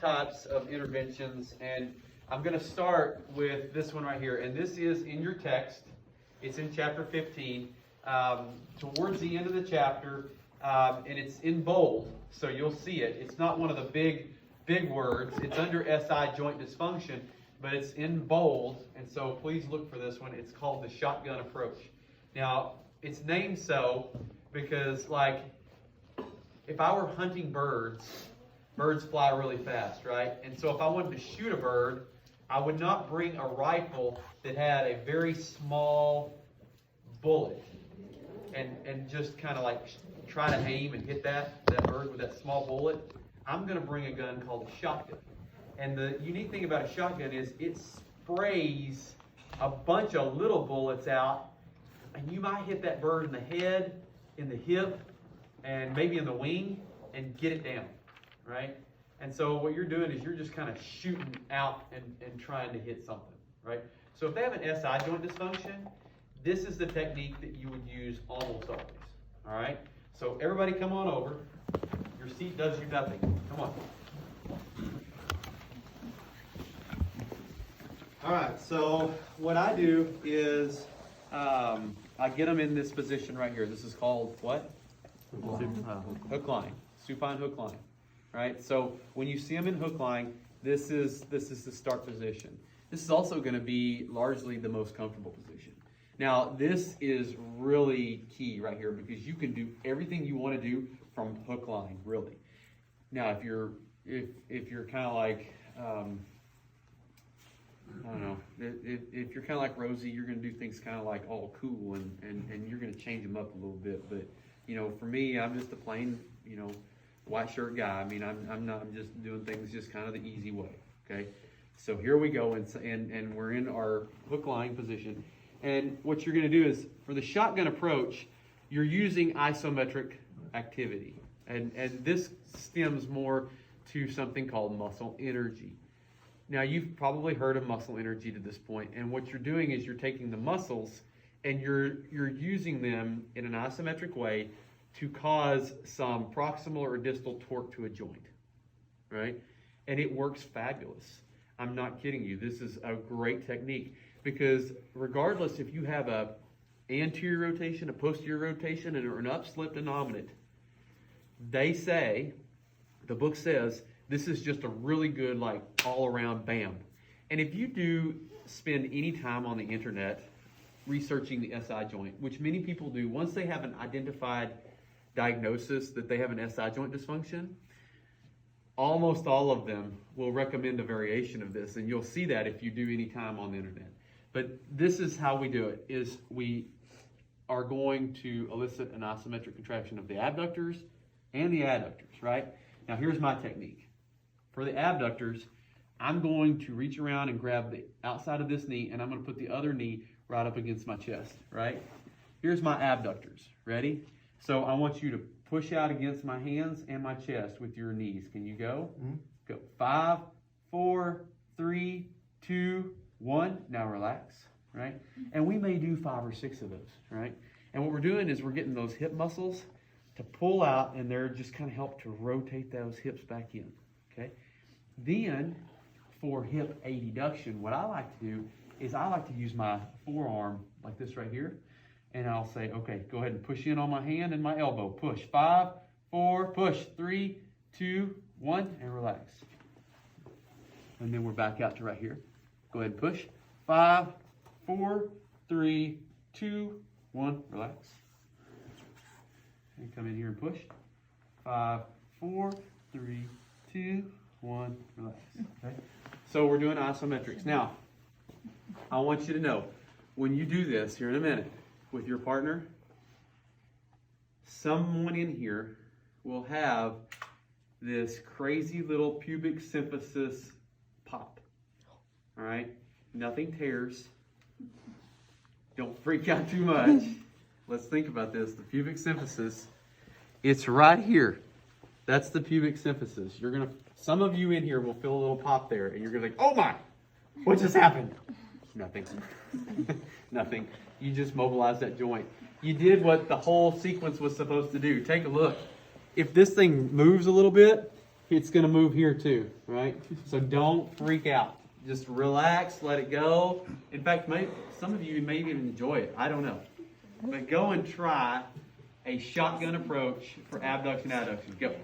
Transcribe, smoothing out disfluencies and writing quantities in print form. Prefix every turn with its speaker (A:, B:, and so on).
A: Types of interventions, and I'm going to start with this one right here, and this is in your text. It's in chapter 15, towards the end of the chapter, and it's in bold, so you'll see it. It's not one of the big words. It's under SI, joint dysfunction, but it's in bold, and so please look for this one. It's called the shotgun approach. Now, it's named so because, like, if I were hunting birds fly really fast, right? And so if I wanted to shoot a bird, I would not bring a rifle that had a very small bullet and just kind of like try to aim and hit that bird with that small bullet. I'm going to bring a gun called a shotgun. And the unique thing about a shotgun is it sprays a bunch of little bullets out, and you might hit that bird in the head, in the hip, and maybe in the wing, and get it down. Right? And so what you're doing is you're just kind of shooting out and trying to hit something, right? So if they have an SI joint dysfunction, this is the technique that you would use almost always, all right? So everybody come on over. Your seat does you nothing. Come on. All right, so what I do is I get them in this position right here. This is called what? Hook line. Supine hook line. Right, so when you see them in hook line, this is the start position. This is also going to be largely the most comfortable position. Now, this is really key right here because you can do everything you want to do from hook line, really. Now, if you're kind of like I don't know, if you're kind of like Rosie, you're going to do things kind of like all cool and you're going to change them up a little bit. But you know, for me, I'm just a plain white shirt guy. I mean, I'm just doing things just kind of the easy way. Okay, so here we go, and we're in our hook line position. And what you're going to do is for the shotgun approach, you're using isometric activity, and this stems more to something called muscle energy. Now, you've probably heard of muscle energy to this point, and what you're doing is you're taking the muscles and you're using them in an isometric way to cause some proximal or distal torque to a joint, right? And it works fabulous. I'm not kidding you. This is a great technique because regardless if you have a anterior rotation, a posterior rotation, or an upslip denominate, they say, the book says, this is just a really good, like, all-around bam. And if you do spend any time on the internet researching the SI joint, which many people do, once they have an identified diagnosis that they have an SI joint dysfunction, almost all of them will recommend a variation of this, and you'll see that if you do any time on the internet. But this is how we do it, is we are going to elicit an isometric contraction of the abductors and the adductors, right? Now here's my technique. For the abductors, I'm going to reach around and grab the outside of this knee, and I'm going to put the other knee right up against my chest, right? Here's my abductors. Ready? So I want you to push out against my hands and my chest with your knees. Can you go? Mm-hmm. Go. 5, 4, 3, 2, 1. Now relax, right? And we may do 5 or 6 of those, right? And what we're doing is we're getting those hip muscles to pull out, and they're just kind of help to rotate those hips back in, okay? Then for hip adduction, what I like to do is I like to use my forearm like this right here. And I'll say, okay, go ahead and push in on my hand and my elbow. Push. 5, 4, push. 3, 2, 1, and relax. And then we're back out to right here. Go ahead and push. 5, 4, 3, 2, 1, relax. And come in here and push. 5, 4, 3, 2, 1, relax. Okay? So we're doing isometrics. Now, I want you to know, when you do this here in a minute, with your partner, someone in here will have this crazy little pubic symphysis pop. All right? Nothing tears. Don't freak out too much. Let's think about this. The pubic symphysis, it's right here. That's the pubic symphysis. Some of you in here will feel a little pop there, and you're gonna be like, oh my, what just happened? Nothing. Nothing. You just mobilized that joint. You did what the whole sequence was supposed to do. Take a look. If this thing moves a little bit, it's going to move here too, right? So don't freak out. Just relax, let it go. In fact, some of you may even enjoy it. I don't know. But go and try a shotgun approach for abduction, adduction. Go.